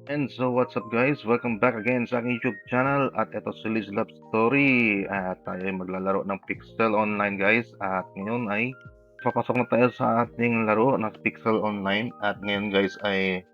And so what's up guys? Welcome back again sa aking YouTube channel at ito si Liz Love Story at tayo ay maglalaro ng Pixel Online guys at ngayon ay papasok na tayo sa ating laro ng Pixel Online at ngayon ay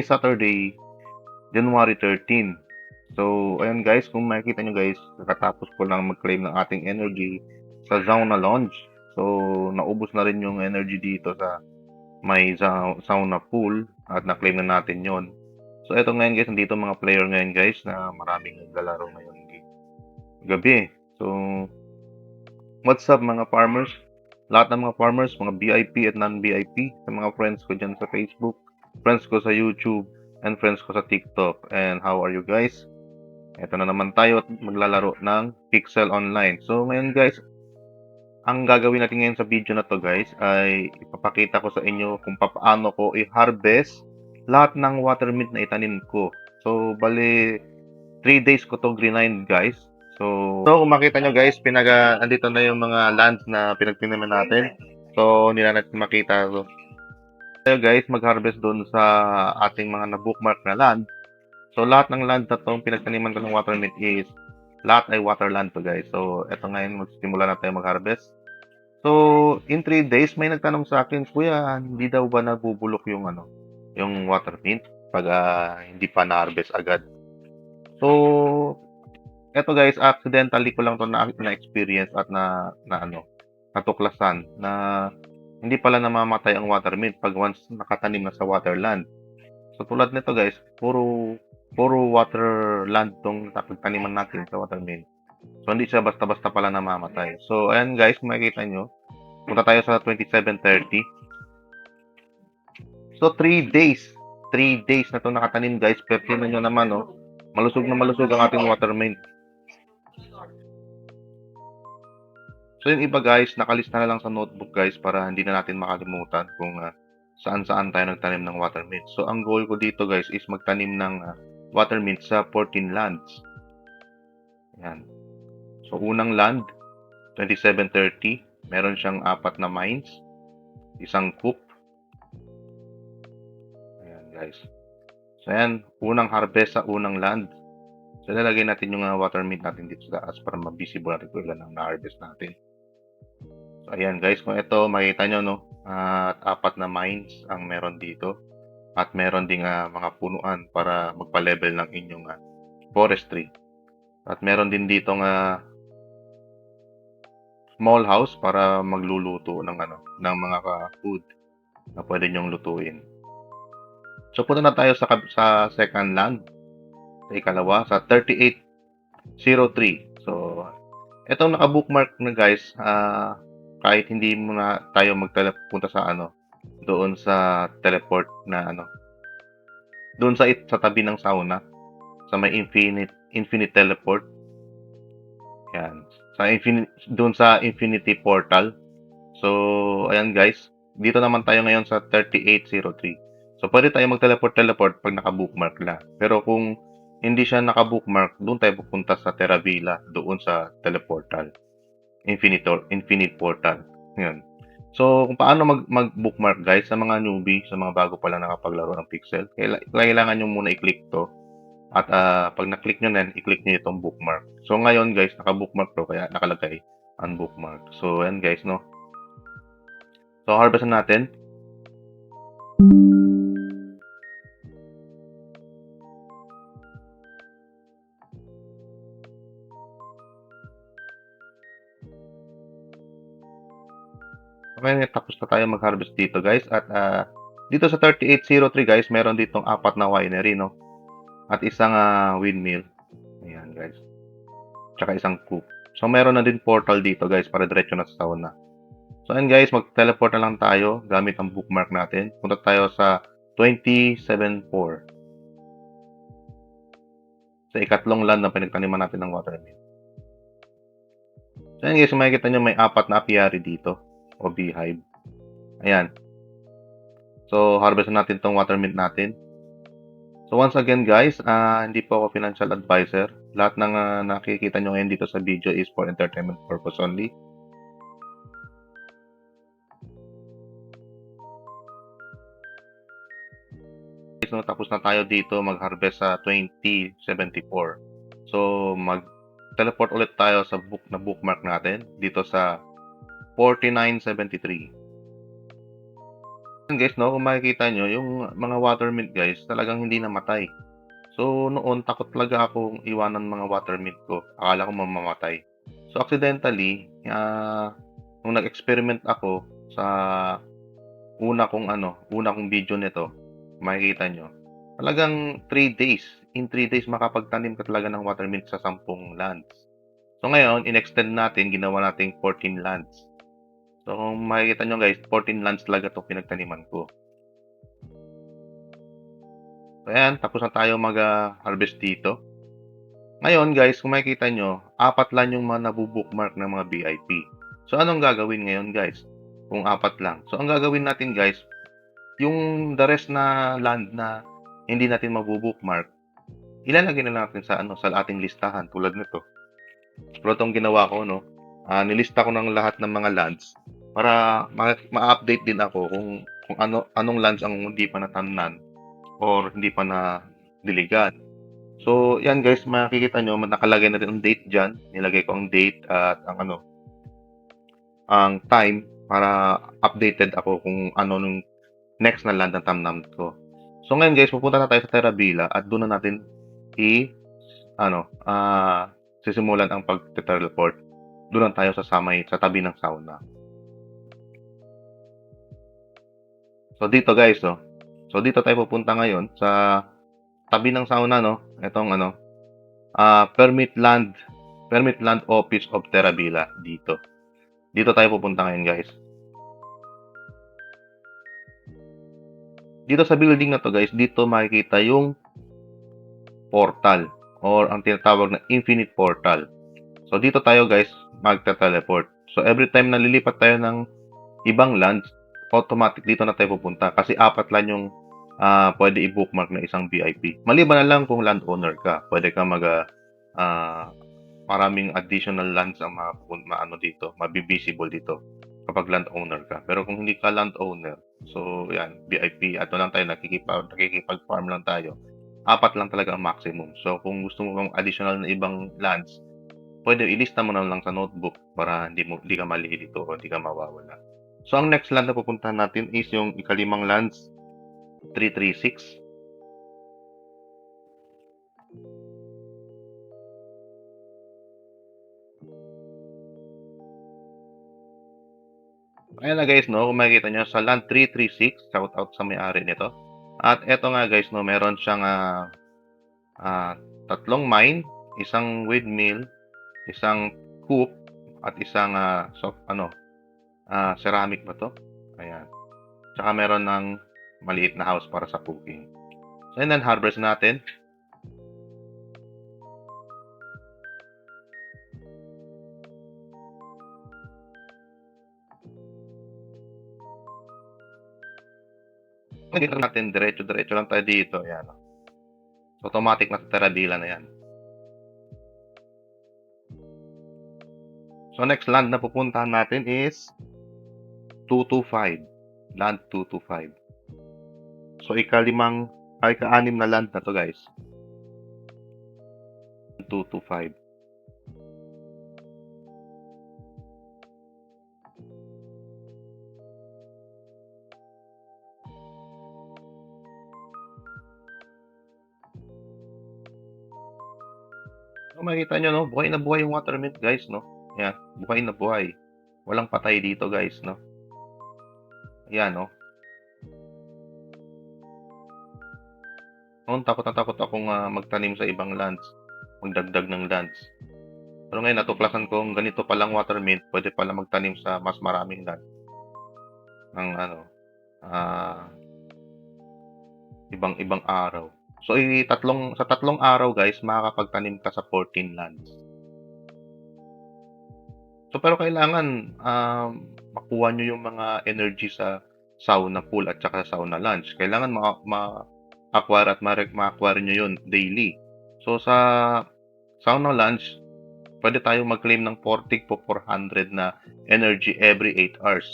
Saturday, January 13. So ayun guys, kung makikita nyo guys, kakatapos ko lang mag-claim ng ating energy sa Sauna Lounge. So naubos na rin yung energy dito sa may sauna pool at na-claim na natin yon. So eto ngayon guys, nandito mga player ngayon guys na maraming naglalaro ngayon gabi. So what's up mga farmers? Lahat ng mga farmers, mga VIP at non-VIP, sa mga friends ko dyan sa Facebook, friends ko sa YouTube, and friends ko sa TikTok. And how are you guys? Eto na naman tayo at maglalaro ng Pixel Online. So ngayon guys, ang gagawin natin ngayon sa video na to guys ay ipapakita ko sa inyo kung paano ko i-harvest lahat ng watermint na itanim ko. So bali 3 days ko to grind guys. So kung makita nyo guys, andito na yung mga lands na pinagtiniman natin. So hindi na natin makita. So tayo guys, mag-harvest doon sa ating mga na-bookmark na land. So lahat ng land na to pinagtaniman ko ng watermint is lahat ay waterland to guys. So eto ngayon, magsimula na tayo mag-harvest. So, in 3 days, may nagtanong sa akin, Kuya, hindi daw ba nabubulok yung yung water mint pag hindi pa na-harvest agad? So, eto guys, accidentally ko lang to na-experience at natuklasan na hindi pala namamatay ang water mint pag once nakatanim na sa waterland. So, tulad nito guys, puro waterland tong pagtaniman natin sa water mint. So, hindi siya basta-basta pala namamatay. So, ayan guys, kung makikita nyo, punta tayo sa 2730. So, 3 days. 3 days na to nakatanim, guys. Pero tingnan nyo naman, oh. Malusog na malusog ang ating water main. So, yung iba, guys, nakalista na lang sa notebook, guys, para hindi na natin makalimutan kung saan-saan tayo nagtanim ng water mint. So, ang goal ko dito, guys, is magtanim ng water mint sa 14 lands. Yan. So, unang land, 2730. Meron siyang 4 na mines. Isang coop. Ayan, guys. So, ayan, unang harvest sa unang land. So, lalagay natin yung water mint natin dito sa taas para ma-visible natin kung ilan ang na-harvest natin. So, ayan guys, kung ito, makita nyo, no? At 4 na mines ang meron dito. At meron ding mga punuan para magpa-level ng inyong forestry. At meron din dito small house para magluluto ng mga food na pwede nyong lutuin. So, punta na tayo sa second land. Sa ikalawa, sa 3803. So, etong naka-bookmark na guys, kahit hindi mo na tayo magpunta sa doon sa teleport na doon sa tabi ng sauna, sa may infinite teleport. Yan. Doon sa infinity portal. So, ayan guys, dito naman tayo ngayon sa 3803. So, pwede tayo mag-teleport pag naka-bookmark na. Pero kung hindi siya naka-bookmark, doon tayo pupunta sa Terravilla, doon sa teleportal. Infinite portal. Yun. So, kung paano mag-bookmark guys, sa mga newbie, sa mga bago pa lang nakapaglaro ng Pixel, kailangan nyo muna i-click to. At pag na-click nyo na, i-click nyo itong bookmark. So, ngayon guys, naka-bookmark to, kaya nakalagay unbookmark. So, yan guys, no? So, harvestan natin. Okay, tapos na tayo mag-harvest dito guys. At dito sa 3803 guys, meron ditong 4 na winery, no? At isang windmill. Ayan guys. Tsaka isang coop. So, meron na din portal dito guys para diretso na sa sauna. So, ayan guys, mag-teleport na lang tayo gamit ang bookmark natin. Punta tayo sa 274. Sa ikatlong land na pinagtaniman natin ng watermelon. So, ayan guys, makikita nyo may 4 na apiary dito. O beehive. Ayan. So, harvest natin tong watermint natin. So, once again guys, hindi po ako financial advisor. Lahat ng nakikita nyo ngayon dito sa video is for entertainment purpose only. no, tapos na tayo dito mag-harvest sa 2074. So, mag-teleport ulit tayo sa bookmark natin dito sa 4973. Guys, no, kung makikita nyo, yung mga watermint guys, talagang hindi namatay. So, noon, takot talaga akong iwanan mga watermint ko. Akala ko mamamatay. So, accidentally, nung nag-experiment ako sa una kong video nito, makikita nyo, talagang 3 days. In 3 days, makapagtanim ka talaga ng watermint sa 10 lands. So, ngayon, in-extend natin, ginawa natin 14 lands. So, kung makikita nyo guys, 14 lands talaga itong pinagtaniman ko. So, ayan, tapos na tayo mag-harvest dito. Ngayon guys, kung makikita nyo, 4 lang yung mga nabubookmark ng mga VIP. So, anong gagawin ngayon guys? Kung 4 lang. So, ang gagawin natin guys, yung the rest na land na hindi natin mabubookmark, ilalagay na natin sa sa ating listahan tulad nito. Pero itong ginawa ko, no, nilista ko ng lahat ng mga lands para ma-update din ako kung anong lands ang hindi pa natamnan or hindi pa na diligan. So, yan guys, makikita nyo, nakalagay na rin ang date dyan. Nilagay ko ang date at ang time para updated ako kung ano nung next na land na tamnam ko. So, ngayon guys, pupunta na tayo sa Terabila at doon na natin sisimulan ang pag-teleport. Doon lang tayo sa tabi ng sauna. So, dito guys, oh. So, dito tayo pupunta ngayon sa tabi ng sauna, no? Itong Permit Land Office of Terabila dito. Dito tayo pupunta ngayon, guys. Dito sa building na to, guys, dito makikita yung portal or ang tinatawag na infinite portal. So, dito tayo, guys, magta-teleport. So, every time na lilipat tayo ng ibang lands, automatic dito na tayo pupunta kasi 4 lang yung pwede i-bookmark na isang VIP. Maliban na lang kung landowner ka. Pwede ka maraming additional lands ang dito, mabibisible dito kapag landowner ka. Pero kung hindi ka landowner, so yan, VIP, ato lang tayo, nakikipag-farm lang tayo. 4 lang talaga ang maximum. So kung gusto mo pang additional na ibang lands, pwede ilista mo na lang sa notebook para hindi ka malilito o hindi ka mawawala. So ang next land na pupuntahan natin is yung ikalimang lands, 336. Ayan na guys, no, kung makikita nyo sa land 336, shout out sa may-ari nito. At eto nga guys, no, meron siyang 3 mine, isang windmill, isang coop, at isang ceramic ba to? Ayan. Tsaka meron ng maliit na house para sa cooking. So, and then harvest natin. Dito natin, diretso lang tayo dito. Ayan. So, automatic na sa Terabila na yan. So, next land na pupuntahan natin is 225. Land 225. So, ika-6 na land na to guys. 225. So, makikita nyo, no? Buhay na buhay yung watermint, guys, no? Ayan, buhay na buhay. Walang patay dito, guys, no? Ayan, no? Noon, takot na takot akong magtanim sa ibang lands. Magdagdag ng lands. Pero ngayon, natuklasan kong ganito palang watermint, pwede pala magtanim sa mas maraming land. Ng, ibang-ibang araw. So, sa 3 araw, guys, makakapagtanim ka sa 14 lands. So, pero kailangan makuha nyo yung mga energy sa sauna pool at saka sa sauna lunch. Kailangan ma-acquire at ma-acquire nyo yun daily. So, sa sauna lunch, pwede tayong mag-claim ng 40 po 400 na energy every 8 hours.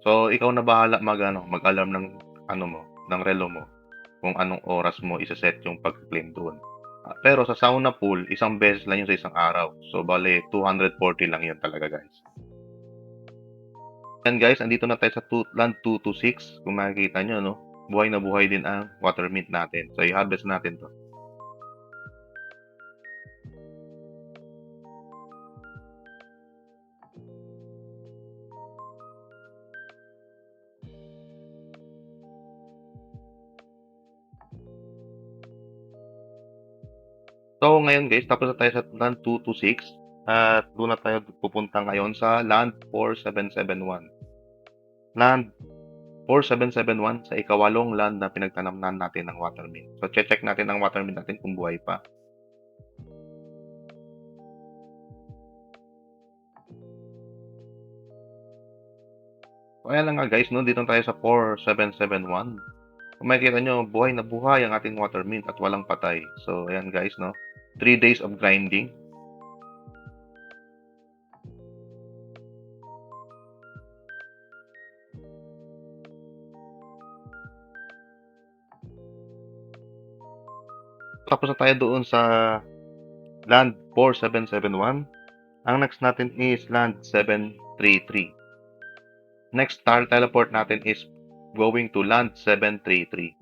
So, ikaw na bahala mag-alarm ng ng relo mo kung anong oras mo isa-set yung pag-claim doon. Pero sa sauna pool, isang beses lang yun sa isang araw. So, bale, 240 lang yun talaga, guys. Yan, guys, andito na tayo sa land 226. Kung makikita nyo, no? Buhay na buhay din ang water mint natin. So, i-harvest natin to. So, ngayon guys, tapos na tayo sa land 226 at doon na tayo pupunta ngayon sa land 4771. Land 4771 sa ikawalong land na pinagtanamnan natin ng water mint. So, check natin ang water mint natin kung buhay pa. So, ayan lang nga guys, no? Dito tayo sa 4771. Kung makikita nyo, buhay na buhay ang ating water mint at walang patay. So, ayan guys, no? 3 days of grinding. Tapos na tayo doon sa land 4771. Ang next natin is land 733. Next star teleport natin is going to land 733.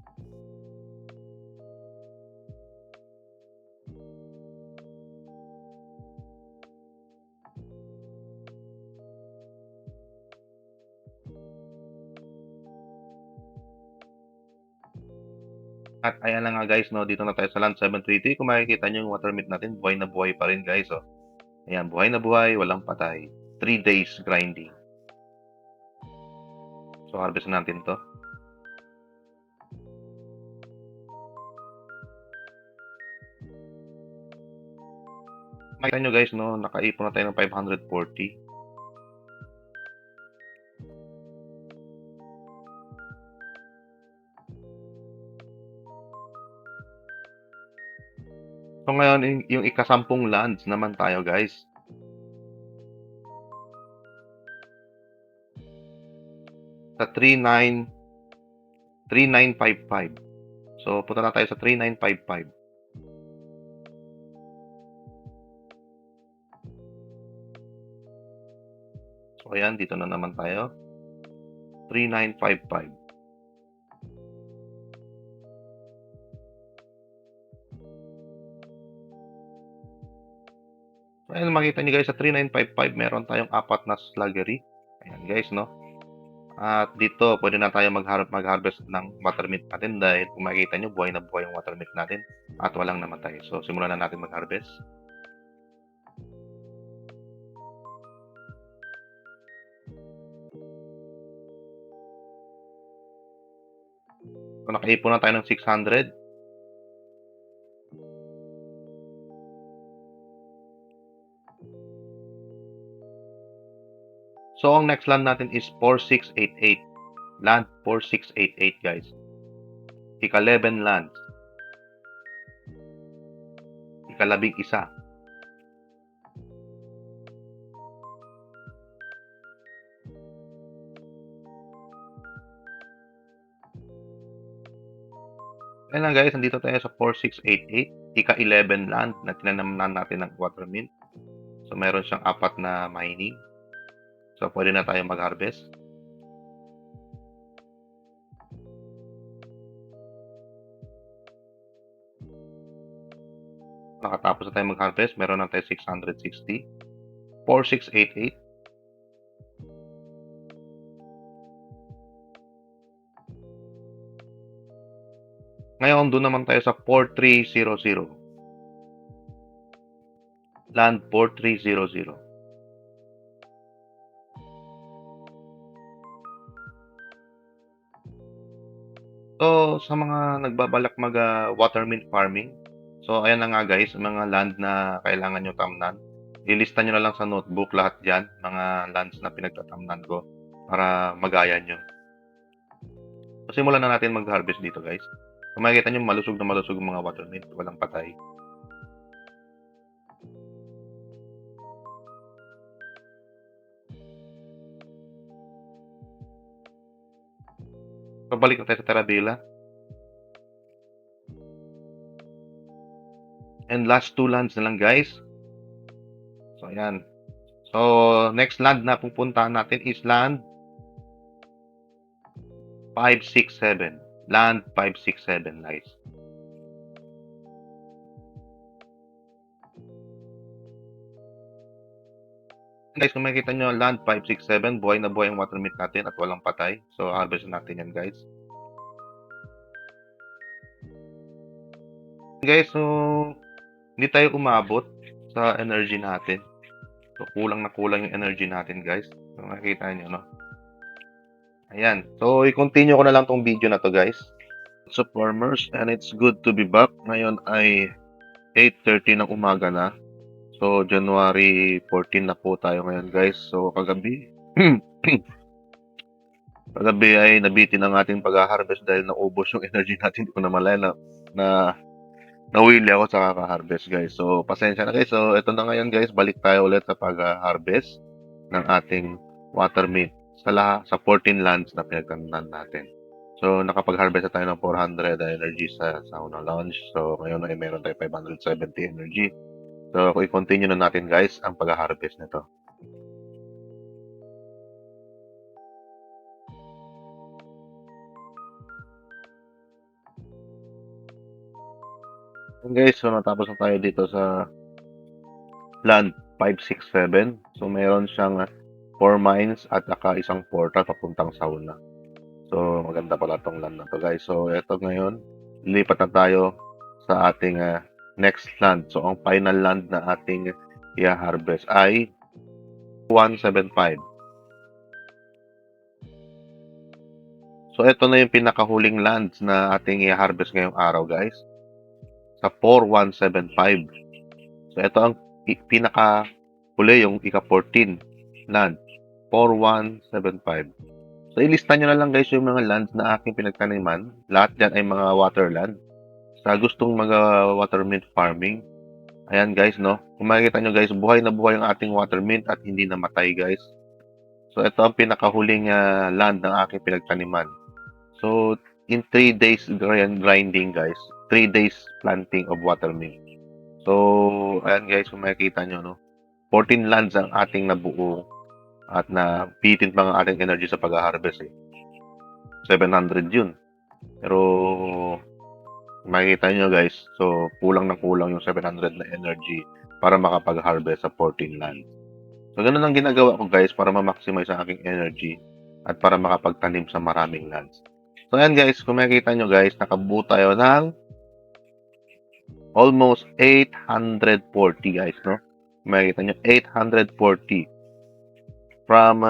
At ayan na nga guys, no, dito na tayo sa land 733. Kung makikita nyo yung water mint natin, buhay na buhay pa rin guys. Oh. Ayan, buhay na buhay, walang patay. 3 days grinding. So harvest natin to. Makita nyo guys, no, nakaipon na tayo ng 540. So ngayon, yung ikasampung lands naman tayo guys. Sa 3955. So punta na tayo sa 3955. So ayan, dito na naman tayo. 3955. So, ayan, makita nyo guys, sa 3955, meron tayong 4 na sluggery. Ayan guys, no? At dito, pwede na tayo mag-harvest ng water mint natin dahil kung makikita nyo, buhay na buhay yung water mint natin at walang namatay. So, simulan na natin mag-harvest. So, nakaipon na tayo ng 600. So, ang next land natin is 4688. Land 4688, guys. Ika-11 lands. Ika-11. Ayan na guys, nandito tayo sa 4688. Ika-11 land na tinanamnan natin ng water mint. So, meron siyang 4 na mining. So, pwede na tayo mag-harvest. Nakatapos na tayo mag-harvest. Meron na tayo 660. 4688. Ngayon, doon naman tayo sa 4300. Land 4300. So, sa mga nagbabalak mag water mint farming, so ayan na nga guys, mga land na kailangan nyo tamnan. Ilista nyo na lang sa notebook lahat dyan, mga lands na pinagtatamnan ko para magaya nyo. So, simulan na natin mag-harvest dito guys. Kung makikita nyo, malusog na malusog yung mga water mint, walang patay. So, balik na tayo sa Terabila. And last 2 lands na lang guys. So ayan. So next land na pupuntahan natin is land 567. Land 567 guys. Guys, kung makikita nyo, land 567, buhay na buhay ang water meat natin at walang patay. So, harvest natin yan, guys. Guys, so, hindi tayo umabot sa energy natin. So, kulang na kulang yung energy natin, guys. So, makikita nyo, no? Ayan. So, i-continue ko na lang tong video na to, guys. So, farmers, and it's good to be back. Ngayon ay 8:30 ng umaga na. So, January 14 na po tayo ngayon, guys. So, kagabi, kagabi ay nabitin ang ating pag-harvest dahil naubos yung energy natin. Hindi ko na malaya na nawili ako sa kaka-harvest, guys. So, pasensya na, guys. So, ito na ngayon, guys. Balik tayo ulit sa pag-harvest ng ating water meat sa 14 lands na pinagtanan natin. So, nakapag-harvest na tayo ng 400 energy sa sauna launch. So, ngayon ay meron tayo 570 energy. So, i-continue na natin, guys, ang pag-harvest nito. And guys, so natapos na tayo dito sa land 567. So, meron siyang 4 mines at saka isang portal papuntang sauna. So, maganda pala tong land na to, guys. So, eto ngayon, lipat na tayo sa ating next land. So, ang final land na ating i-harvest ay 175. So, ito na yung pinakahuling lands na ating i-harvest ngayong araw, guys. Sa 4175. So, ito ang pinakahuli, yung ika-14 land. 4175. So, ilista nyo na lang, guys, yung mga lands na aking pinagtaniman. Lahat dyan ay mga waterland. Sa gustong water mint farming. Ayan, guys, no? Kung makikita nyo, guys, buhay na buhay ang ating water mint at hindi namatay, guys. So, ito ang pinakahuling land ng aking pinagtaniman. So, in 3 days grinding, guys. 3 days planting of water mint. So, ayan, guys, kung makikita nyo, no? 14 lands ang ating nabuo at napitin pa ang ating energy sa pag-harvest, eh. 700 yun. Pero, makikita nyo, guys, so kulang na kulang yung 700 na energy para makapag-harvest sa 14 lands. So, ganun ang ginagawa ko, guys, para ma-maximize ang aking energy at para makapagtanim sa maraming lands. So, ayan, guys, kung makikita nyo, guys, nakabuo tayo ng almost 840, guys, no? Kung makikita nyo, 840 from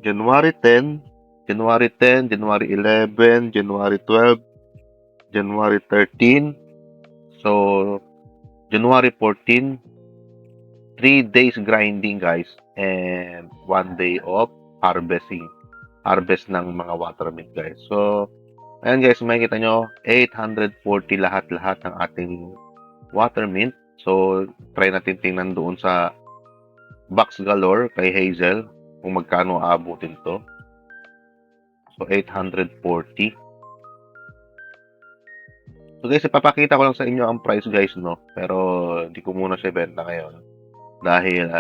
January 10, January 10, January 11, January 12, January 13. So, January 14, 3 days grinding, guys, and 1 day of harvest ng mga water mint, guys. So, ayan, guys, makikita nyo, 840 lahat-lahat ng ating water mint. So, try natin tingnan doon sa box galore kay Hazel kung magkano aabutin to. So, 840. So, guys, ipapakita ko lang sa inyo ang price, guys, no? Pero, hindi ko muna siya benta ngayon. Dahil,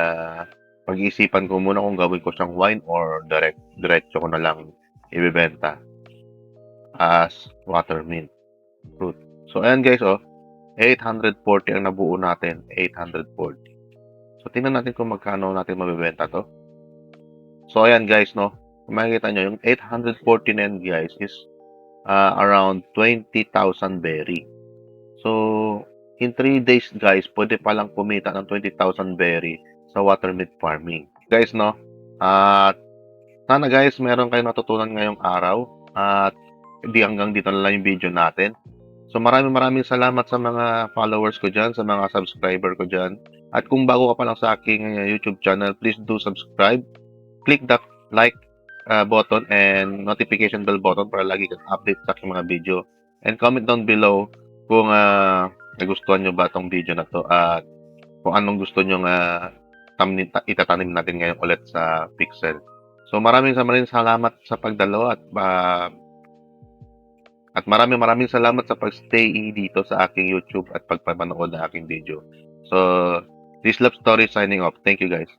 pag-iisipan ko muna kung gawin ko siyang wine or diretso ko na lang ibebenta as water mint fruit. So, ayan, guys, 840 ang nabuo natin. 840. So, tingnan natin kung magkano natin mabebenta to. So, ayan, guys, no? Kung makikita nyo, yung 840 na yan, guys, is around 20,000 berry. So, in 3 days, guys, pwede palang kumita ng 20,000 berry sa water mint farming. Guys, no? At sana, guys, meron kayong natutunan ngayong araw. At hindi hanggang dito na lang yung video natin. So, maraming salamat sa mga followers ko dyan, sa mga subscriber ko dyan. At kung bago ka pa lang sa aking YouTube channel, please do subscribe. Click that like button and notification bell button para lagi kang update sa aking mga video. And comment down below kung nagustuhan nyo ba itong video na to at kung anong gusto nyo itatanim natin ngayon ulit sa Pixel. So maraming salamat sa pagdalo at At maraming salamat sa pag-stay dito sa aking YouTube at pagpapanood ng aking video. So, this love story signing off. Thank you guys.